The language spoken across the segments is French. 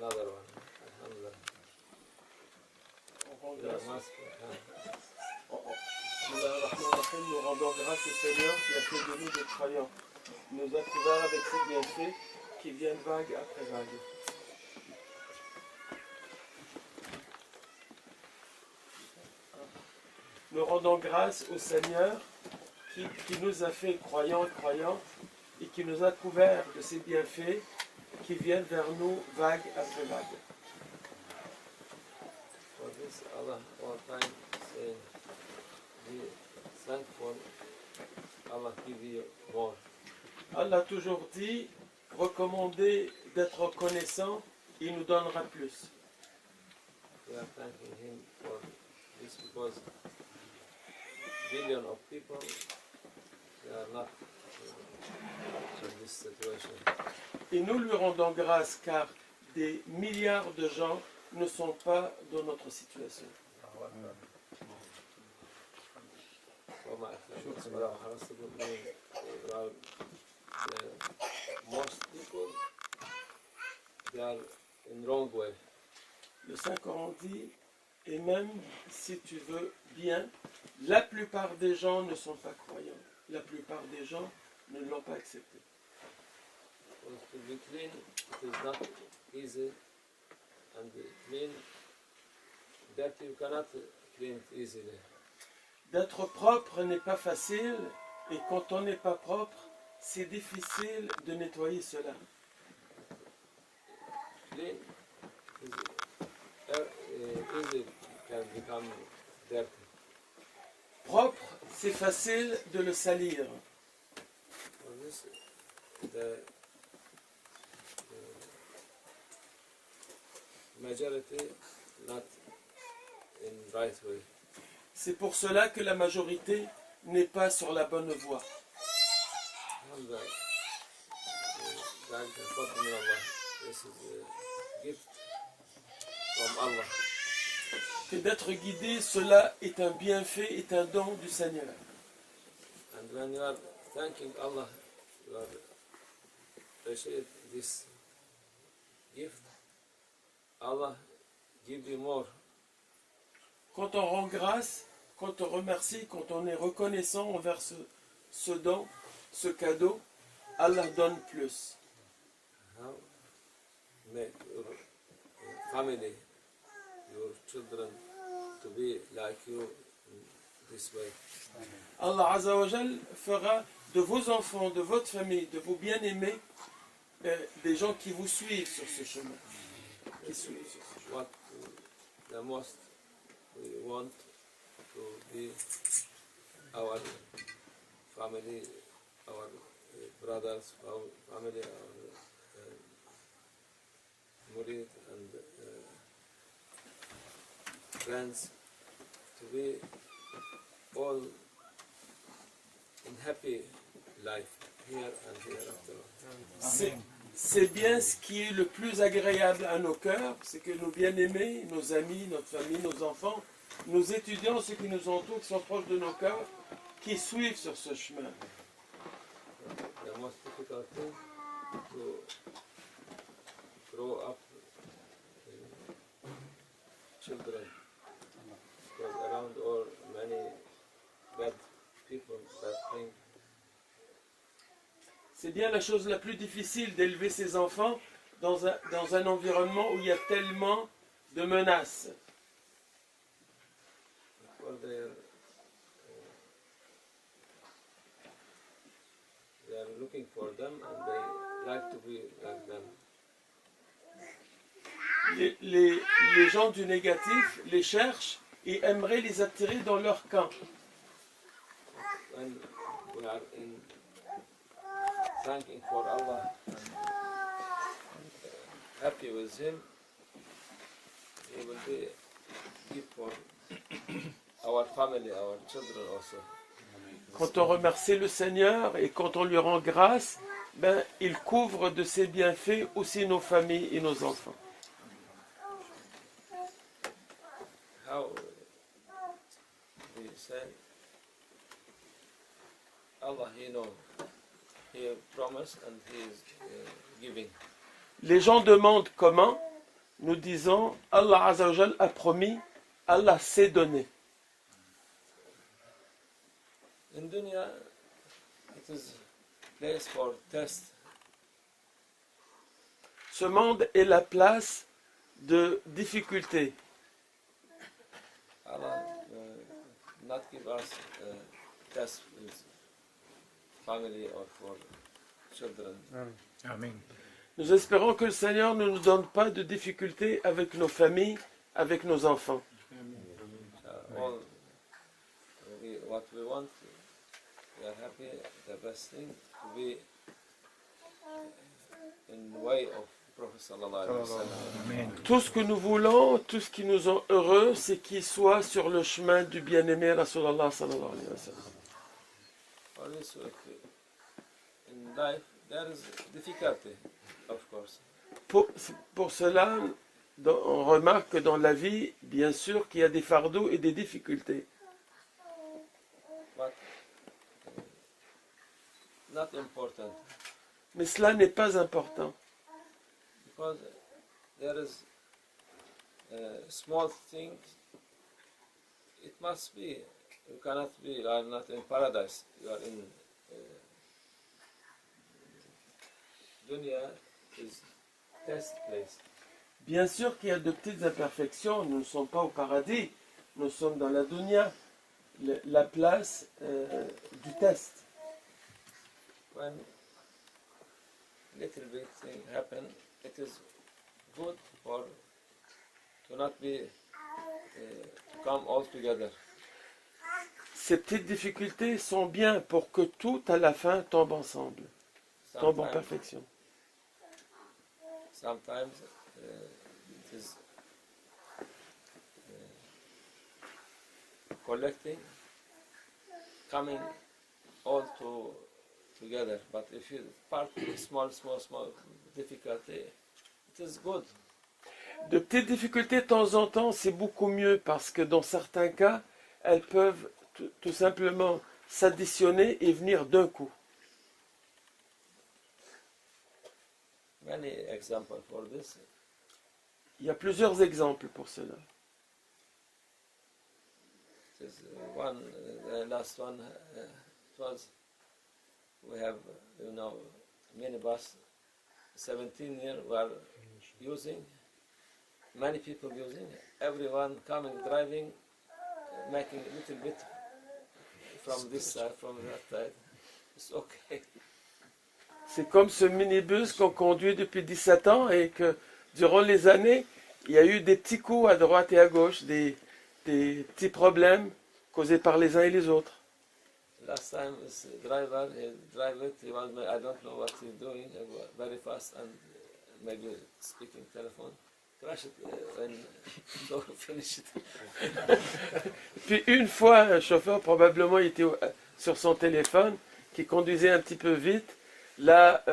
another one. Alhamdulillah. Nous rendons grâce au Seigneur qui a fait de nous des croyants. Il nous a couverts avec ses bienfaits qui viennent vague après vague. Nous rendons grâce au Seigneur qui nous a fait croyants et croyantes et qui nous a couverts de ses bienfaits qui viennent vers nous vague après vague. For this, Allah all time saying, be thankful, Allah give you more. Allah a toujours dit, recommandez d'être reconnaissant, il nous donnera plus. We are thanking Him for this because billion of people, they are not in this situation. Et nous lui rendons grâce car des milliards de gens ne sont pas dans notre situation. Most people, they are in wrong way. Le Saint-Coran dit, et même si tu veux bien, la plupart des gens ne sont pas croyants. La plupart des gens ne l'ont pas accepté. Because to be clean, it is not easy, and clean, that you cannot clean it easily. D'être propre n'est pas facile, et quand on n'est pas propre, c'est difficile de nettoyer cela. Clean is easy, can become dirty. Propre, c'est facile de le salir. For this, the majority not in right way. C'est pour cela que la majorité n'est pas sur la bonne voie. Alhamdulillah. This is a gift from Allah. Que d'être guidé, cela est un bienfait, est un don du Seigneur. And when you are thanking Allah, you are appreciate this gift. Allah give you more. Quand on rend grâce, quand on remercie, quand on est reconnaissant envers ce don, ce cadeau, Allah donne plus. How make your family, your children to be like you in this way. Allah Azza wa Jal fera de vos enfants, de votre famille, de vos bien-aimés, des gens qui vous suivent sur ce chemin. Qui suivent sur ce chemin. What the most we want to be our family, our brothers, our family, our murid and friends, to be all in happy life here and hereafter. C'est bien ce qui est le plus agréable à nos cœurs, c'est que nos bien-aimés, nos amis, notre famille, nos enfants, nos étudiants, ceux qui nous entourent, qui sont proches de nos cœurs, qui suivent sur ce chemin. The most difficult thing to grow up children, because around all many bad people, bad things. C'est bien la chose la plus difficile d'élever ses enfants dans un environnement où il y a tellement de menaces. For their, they are looking for them and they like to be like them. Les gens du négatif les cherchent et aimeraient les attirer dans leur camp. When we are in thanking for Allah and happy with Him, He will be give for our family, our children also. Quand on remercie le Seigneur et quand on lui rend grâce, ben, il couvre de ses bienfaits aussi nos familles et nos enfants. How we say, Allah, He knows. He promised and He is giving. Les gens demandent comment. nous disons Allah Azza wa Jal a promis, Allah s'est donné. In dunya, it is place for test. Ce monde est la place de difficulté. Allah not give us test with family or for children. Amen. Nous espérons que le Seigneur ne nous donne pas de difficultés avec nos familles, avec nos enfants. All what we want, we are happy. The best thing to be in the way of Prophet sallallahu alaihi wasallam. Amen. Tout ce que nous voulons, tout ce qui nous rend heureux, c'est qu'ils soient sur le chemin du bien-aimé Rasulallah sallallahu alayhi wa sallam. For this, in life, there is difficulty, of course. Pour cela, on remarque que dans la vie, bien sûr, qu'il y a des fardeaux et des difficultés. But not important, Mais cela n'est pas important. because there is small things. It must be. You cannot be. You are not in paradise. You are in dunya is test place. Bien sûr qu'il y a de petites imperfections. Nous ne sommes pas au paradis. Nous sommes dans la dunya, la place du test. When little bit thing happen, it is good for to not be come all together. Ces petites difficultés sont bien pour que tout à la fin tombe ensemble, tombe en Sometimes, perfection. sometimes it is collecting, coming all together. But if you part small difficulty, it is good. De petites difficultés de temps en temps, c'est beaucoup mieux parce que dans certains cas, elles peuvent tout simplement s'additionner et venir d'un coup. Many examples for this. Il y a plusieurs exemples pour cela. It is one, the last one, it was, we have, minibus, 17 years we are using, many people using, everyone coming, driving, making a little bit from this side, from that side. It's okay. C'est comme ce minibus qu'on conduit depuis 17 ans et que durant les années, il y a eu des petits coups à droite et à gauche, des petits problèmes causés par les uns et les autres. Last time, this driver, he drive it, he was, I don't know what he's doing, very fast and maybe speaking telephone. Crash it and so finish it. Puis une fois, un chauffeur, probablement il était sur son téléphone, qui conduisait un petit peu vite, là,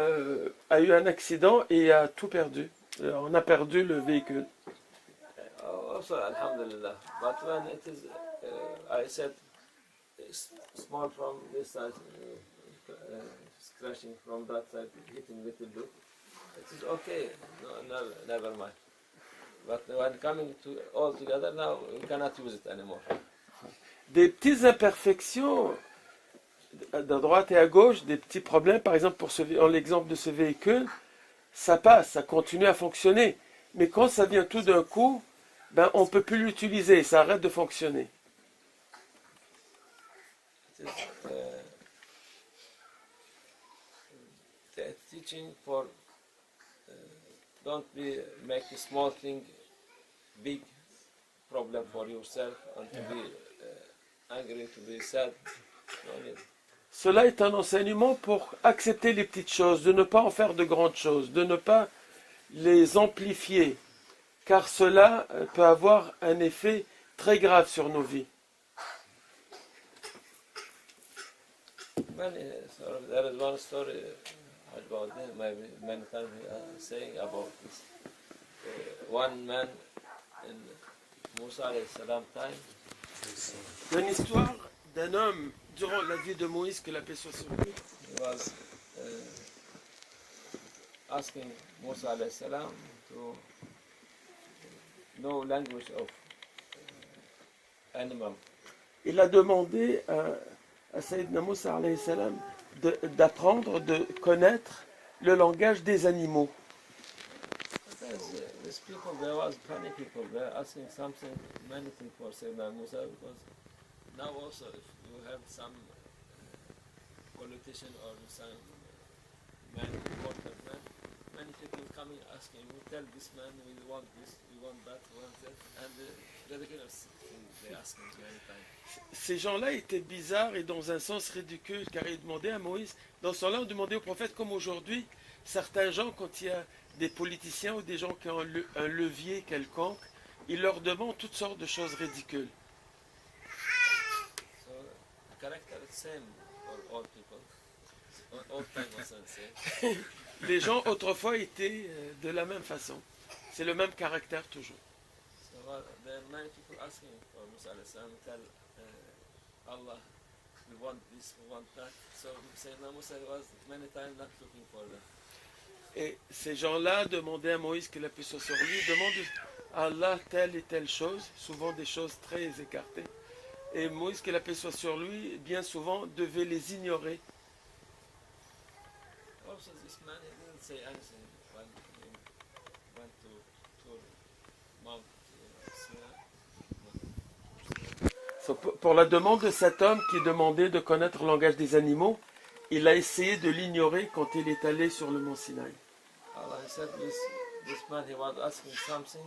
a eu un accident et a tout perdu. On a perdu le véhicule. Also, alhamdulillah. But when it is, I said, small from this side, crashing from that side, hitting little bit, it is okay. No, never mind. But when coming to all together, now we cannot use it anymore. Des petites imperfections à droite et à gauche, des petits problèmes, par exemple pour l'exemple de ce véhicule, ça passe, ça continue à fonctionner. Mais quand ça vient tout d'un coup, ben, on ne peut plus l'utiliser, ça arrête de fonctionner. It is teaching for don't make a small thing big problem for yourself and to be angry, to be sad. No need. Cela est un enseignement pour accepter les petites choses, de ne pas en faire de grandes choses, de ne pas les amplifier, car cela peut avoir un effet très grave sur nos vies. There is one story about them, maybe many times saying about this. One man in Musa alayhi salam time, Il y a une histoire d'un homme durant la vie de Moïse, que la paix soit sur lui. he was asking Musa alayhi salam to no language of animal. Il a demandé à Sayyidina Moussa alayhi salam d'apprendre, de connaître le langage des animaux. These people, there was many people, they are asking something, many things for Sayyidina Musa, because now also if you have some politician or some man, important man, many people coming asking, we tell this man we want this, we want that, we want that, and the ridiculous thing they asking many times. Ces gens-là étaient bizarres et dans un sens ridicule, car ils demandaient à Moïse, dans ce temps-là on demandait au prophète comme aujourd'hui, certains gens quand il y a des politiciens ou des gens qui ont un levier quelconque, ils leur demandent toutes sortes de choses ridicules. So the character is same for all people. All time was the same. Les gens autrefois étaient de la même façon. C'est le même caractère toujours. So there are many people asking for Musa alayhi salam, tell Allah, we want this, we want that. So Sayyidina Musa was many times not looking for them. Et ces gens-là demandaient à Moïse que la paix soit sur lui, demandent à Allah telle et telle chose, souvent des choses très écartées. Et Moïse, que la paix soit sur lui, bien souvent devait les ignorer. Also this man, he didn't say anything when he went to Mount Sinai. Pour la demande de cet homme qui demandait de connaître le langage des animaux, il a essayé de l'ignorer quand il est allé sur le mont Sinaï. Allah said, this man, he was asking something,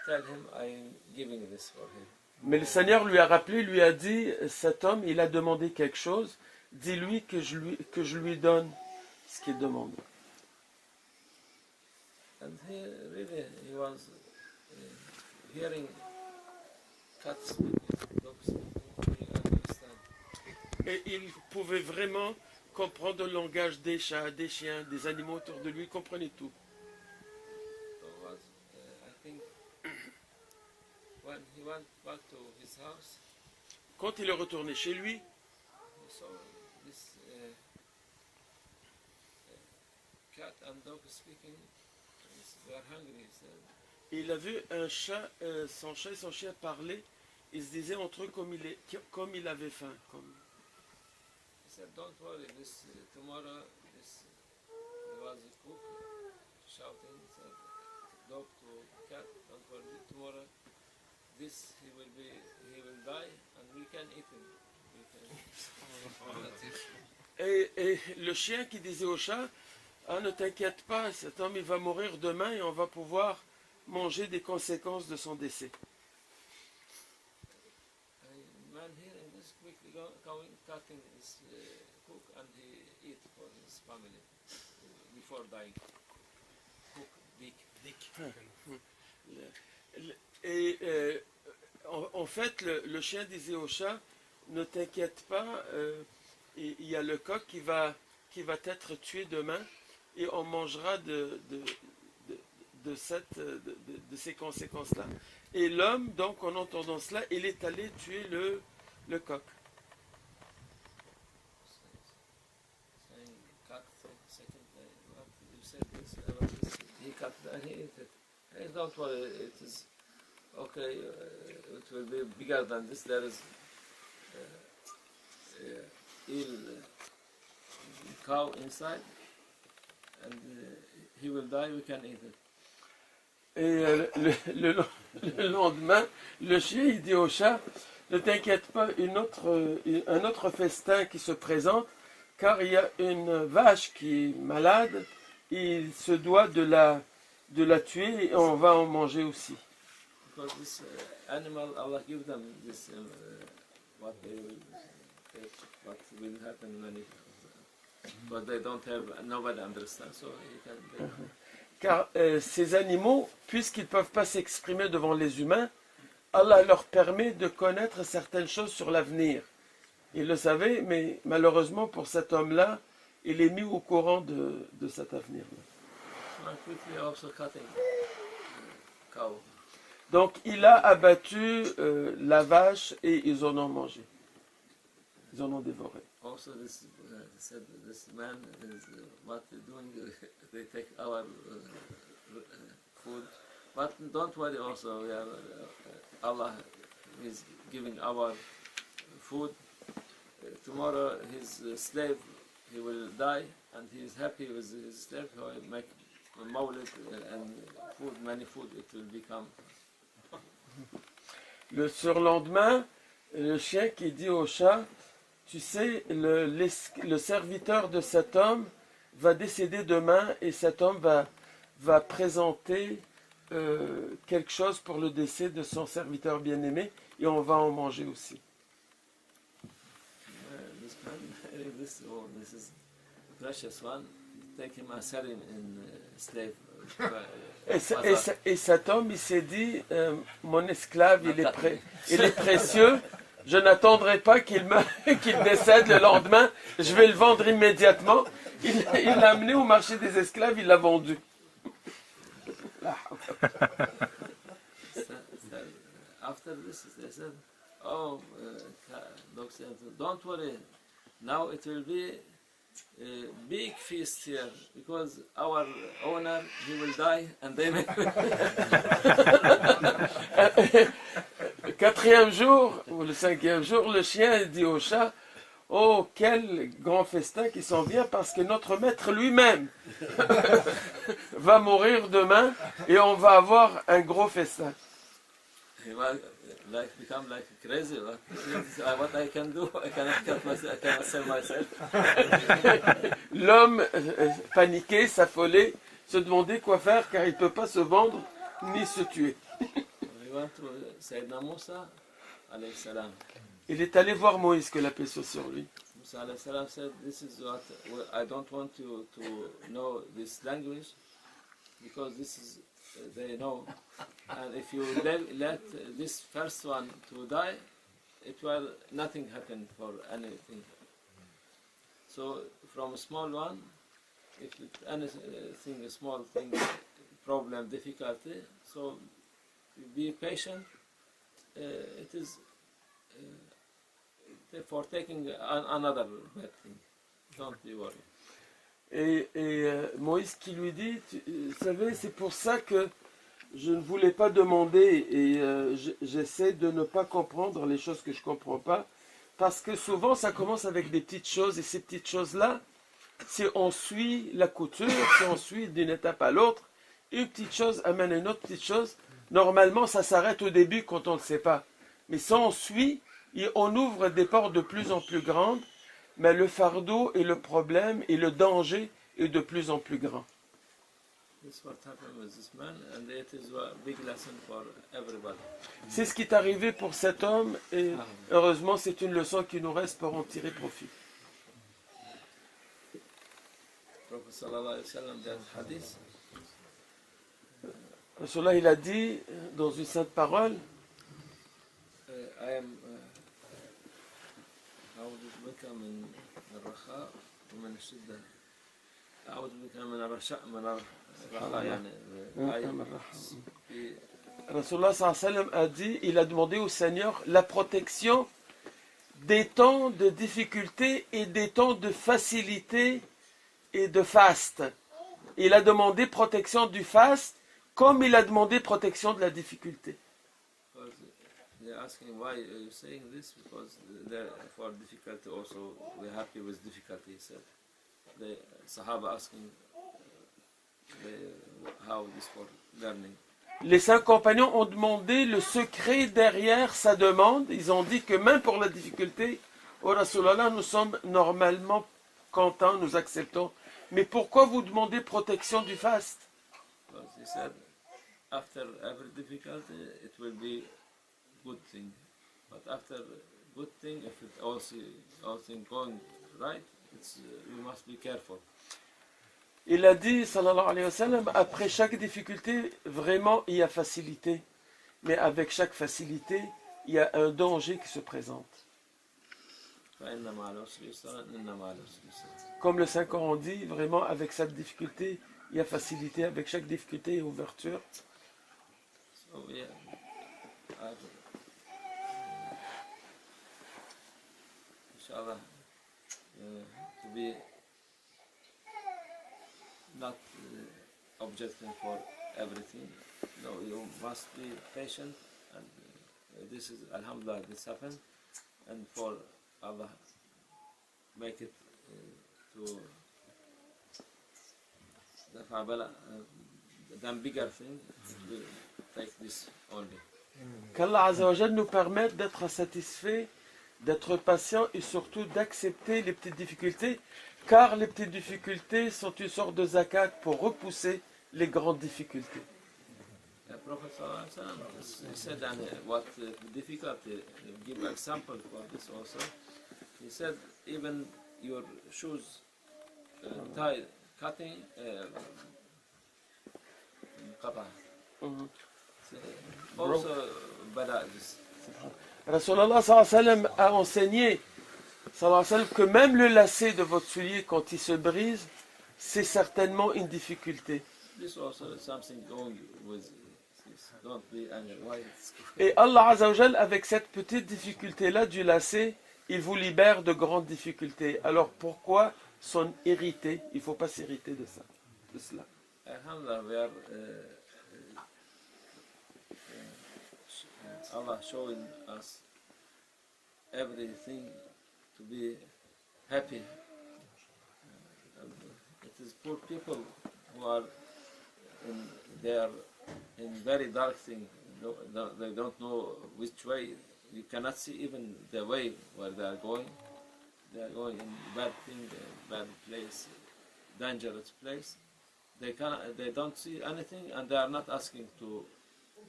tell him I'm giving this for him. Mais le Seigneur lui a rappelé, lui a dit, cet homme, il a demandé quelque chose, dis-lui que je lui donne ce qu'il demande. And he was hearing cats speaking, dogs speaking, he understand. Et il pouvait vraiment comprendre le langage des chats, des chiens, des animaux autour de lui, il comprenait tout. So I think when he went back to his house, Quand il est retourné chez lui, he saw this cat and dog speaking. They are hungry, he said. il a vu un chat, son chat et son chien parler, ils se disaient entre eux comme il avait faim. He said, don't worry, this tomorrow there was a cook shouting, said, dog to cat, don't worry, tomorrow this he will die and we can eat him. Et le chien qui disait au chat, ah, ne t'inquiète pas, cet homme il va mourir demain et on va pouvoir manger des conséquences de son décès. Man here in this quickly cutting his cook and he eat for his family before dying. Cook, dick. Et en fait, le chien disait au chat, ne t'inquiète pas, il y a le coq qui va être tué demain et on mangera de ces conséquences-là. Et l'homme, donc en entendant cela, il est allé tuer le coq. Saying cut second day, what you said this, he cut and he ate it. Hey, don't worry, it is okay, it will be bigger than this. There is cow inside and he will die, we can eat it. Et le lendemain, le chien il dit au chat, ne t'inquiète pas, un autre festin qui se présente, car il y a une vache qui est malade, il se doit de la tuer et on va en manger aussi. Because this animal, Allah give them this, what they will take, what will happen when it, but they don't have, nobody understands, so he can. Car ces animaux, puisqu'ils ne peuvent pas s'exprimer devant les humains, Allah leur permet de connaître certaines choses sur l'avenir. Il le savait, mais malheureusement pour cet homme-là, il est mis au courant de cet avenir-là. Donc il a abattu la vache et ils en ont mangé. Ils en ont dévoré. Also, this said this man is what they're doing. They take our food But don't worry also, we are, Allah is giving our food. Tomorrow his slave, he will die, and he is happy with his slave, he will make mawlid and food, many food, it will become. Le surlendemain, le chien qui dit au chat, tu sais, le serviteur de cet homme va décéder demain et cet homme va présenter quelque chose pour le décès de son serviteur bien-aimé et on va en manger aussi. This is precious one. Take him and sell him in slave. Et cet homme, il s'est dit, mon esclave, il est précieux. Je n'attendrai pas qu'il décède le lendemain. Je vais le vendre immédiatement. Il l'a amené au marché des esclaves, il l'a vendu. After this, they said, "Oh, don't worry. Now it will be a big feast here because our owner he will die and they make." Le quatrième jour ou le cinquième jour, le chien dit au chat, oh, quel grand festin qui s'en vient parce que notre maître lui-même va mourir demain et on va avoir un gros festin. He will become like crazy. What I can do, I cannot sell myself. L'homme paniqué, s'affolé, se demandait quoi faire car il ne peut pas se vendre ni se tuer. We went to Sayyidina Musa alayhi salam. Il est allé voir Moïse, que la paix soit sur lui. Musa alayhi salam said, "This is what I don't want you to know this language because this is they know, and if you let this first one to die, it will nothing happen for anything. So from a small one, if anything, a small thing, problem, difficulty, so be patient. It is for taking another bad thing. Don't be worried." Et Moïse qui lui dit, vous savez, c'est pour ça que je ne voulais pas demander et j'essaie de ne pas comprendre les choses que je ne comprends pas, parce que souvent ça commence avec des petites choses et ces petites choses-là, si on suit la couture, si on suit d'une étape à l'autre, une petite chose amène une autre petite chose, normalement ça s'arrête au début quand on ne le sait pas. Mais si on suit, on ouvre des portes de plus en plus grandes, mais le fardeau et le problème et le danger est de plus en plus grand. C'est ce qui est arrivé pour cet homme et heureusement c'est une leçon qui nous reste pour en tirer profit. Cela il a dit dans une sainte parole, أعوذ بك من الرخاء ومن الشدة. أعوذ بك من الرخاء يعني. Rasulullah sallallahu alayhi wa sallam a dit, il a demandé au Seigneur la protection des temps de difficulté et des temps de facilité et de faste. Il a demandé protection du faste comme il a demandé protection de la difficulté. They're asking why are you saying this? Because for difficulty also we're happy with difficulty. He said. The Sahaba asking how this for learning. Les 5 compagnons ont demandé le secret derrière sa demande. Ils ont dit que même pour la difficulté, au Rasulallah, nous sommes normalement contents, nous acceptons. Mais pourquoi vous demandez protection du faste? Because he said, after every difficulty, it will be good thing. But after good thing, if it all thing going right, you must be careful. Il a dit, sallallahu alayhi wa sallam, après chaque difficulté, vraiment, il y a facilité. Mais avec chaque facilité, il y a un danger qui se présente. Comme le Saint-Coran dit, vraiment, avec chaque difficulté, il y a facilité. Avec chaque difficulté, il y a ouverture. So, yeah. Inshallah, to be not objecting for everything, no, you must be patient, and this is Alhamdulillah. This happened, and for Allah make it to the Fabala, then bigger thing. We take this only. Qu'Allah Azzawajal nous permette d'être satisfaits, d'être patients et surtout d'accepter les petites difficultés, car les petites difficultés sont une sorte de zakat pour repousser les grandes difficultés. The Prophet ﷺ said, and what difficulty, give example for this also. He said, even your shoes tie, cutting, also bala this. Rasulallah sallallahu alayhi wa sallam a enseigné sallallahu alayhi wa sallam, que même le lacet de votre soulier, quand il se brise, c'est certainement une difficulté. This also is something going with this. Don't be angry. Why it's Et Allah Azzawajal, avec cette petite difficulté-là du lacet, il vous libère de grandes difficultés. Alors pourquoi s'en irriter? Il ne faut pas s'irriter de ça, de cela. Alhamdulillah, we are Allah showing us everything to be happy. It is poor people who are they are in very dark thing. They don't know which way. You cannot see even the way where they are going. They are going in bad thing, bad place, dangerous place. They don't see anything, and they are not asking to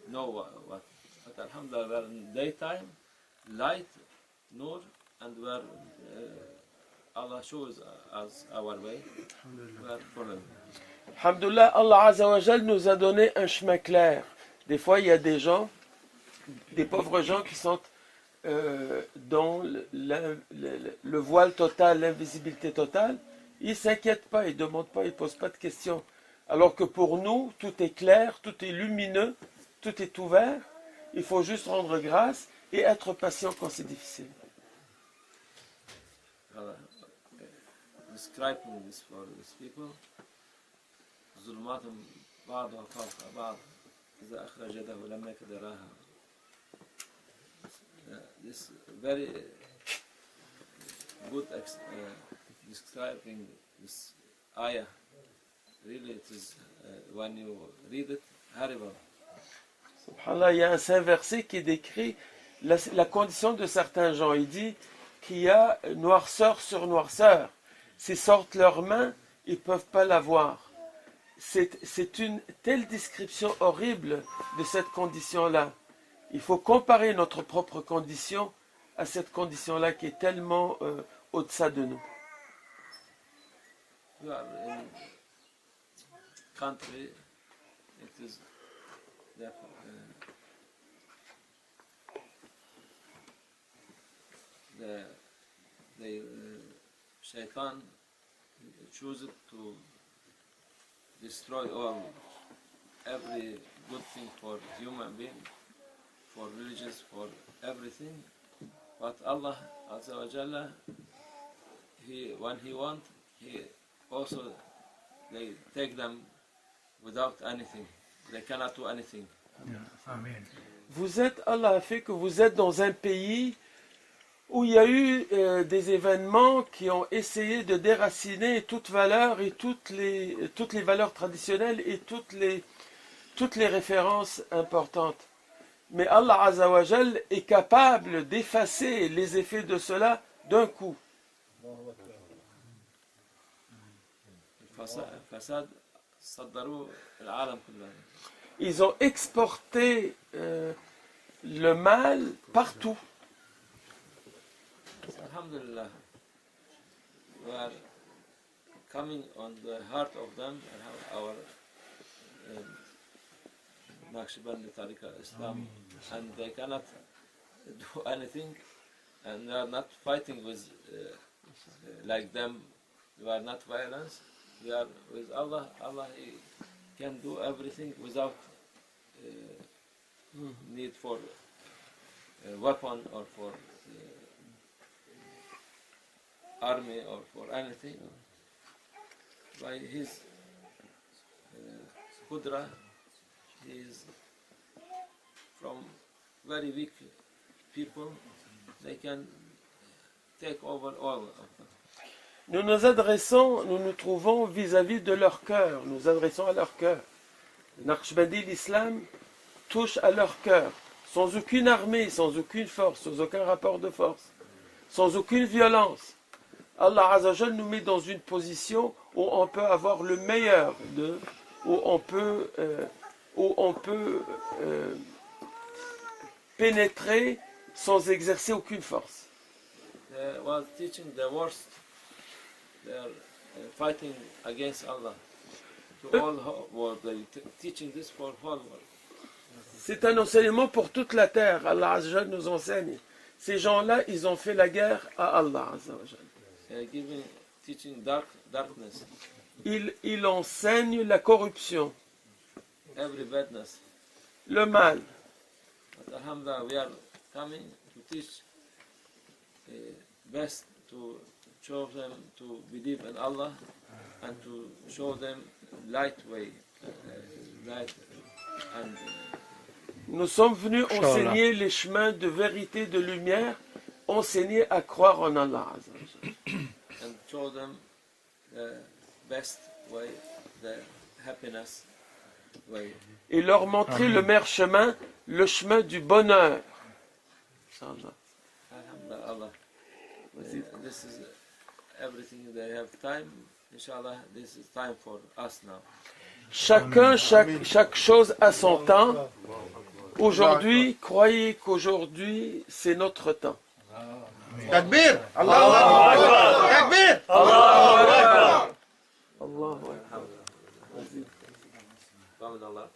know what. But Alhamdulillah, we are in daytime, light, nur, and where Allah shows us our way. We are following. Alhamdulillah, Allah Azzawajal nous a donné un chemin clair. Des fois, il y a des gens, des pauvres gens qui sont dans le voile total, l'invisibilité totale. Ils ne s'inquiètent pas, ils ne demandent pas, ils ne posent pas de questions. Alors que pour nous, tout est clair, tout est lumineux, tout est ouvert. Il faut juste rendre grâce et être patient quand c'est difficile. Describing this for these people. ظلمات بعضها فوق بعض إذا أخرج يده لم يكد يراها. This very good describing this ayah. Really, it is when you read it, horrible. Subhanallah, il y a un saint verset qui décrit la condition de certains gens. Il dit qu'il y a noirceur sur noirceur. S'ils sortent leurs mains, ils ne peuvent pas la voir. C'est une telle description horrible de cette condition-là. Il faut comparer notre propre condition à cette condition-là qui est tellement au-delà de nous. We are in country, it is the shaitan chooses to destroy every good thing for human being, for religious, for everything. But Allah Azza wa Jalla, when He wants, He also they take them without anything. They cannot do anything. Amen. Allah a fait que vous êtes dans un pays où il y a eu des événements qui ont essayé de déraciner toute valeur et toutes les valeurs traditionnelles et toutes les références importantes. Mais Allah Azzawajal est capable d'effacer les effets de cela d'un coup. Ils ont exporté le mal partout. Alhamdulillah, we are coming on the heart of them, our Naqshbandi Tariqa Islam, and they cannot do anything, and they are not fighting with like them. We are not violence. We are with Allah. Allah He can do everything without need for weapon or for army or for anything. By His Qudra, he is from very weak people. They can take over all of them. Nous nous adressons, nous nous trouvons vis-à-vis de leur cœur, nous adressons à leur cœur. Naqshbandi, l'islam touche à leur cœur, sans aucune armée, sans aucune force, sans aucun rapport de force, sans aucune violence. Allah Azzawajal nous met dans une position où on peut avoir le meilleur d'eux, où on peut pénétrer sans exercer aucune force. They was teaching the worst. They are fighting against Allah. To all world, they teaching this for whole world. C'est un enseignement pour toute la terre. Allah Azzawajal nous enseigne. Ces gens-là, ils ont fait la guerre à Allah Azzawajal. They are teaching darkness, Il enseigne la corruption, every badness. le mal. But alhamdulillah, we are coming to teach best to show them to believe in Allah and to show them light way, light and Nous sommes venus enseigner les chemins de vérité, de lumière, enseigner à croire en Allah Azzawajal. and show them the best way, the happiness way. Et leur montrer le meilleur chemin, le chemin du bonheur. Inch'Allah. Alhamdulillah, Allah. This is everything they have time. Inshallah, this is time for us now. Chaque chose a son temps. Aujourd'hui, croyez qu'aujourd'hui, c'est notre temps. Takbir! Allahu Akbar! Takbir! Allahu Akbar! Allahu Akbar. Allah.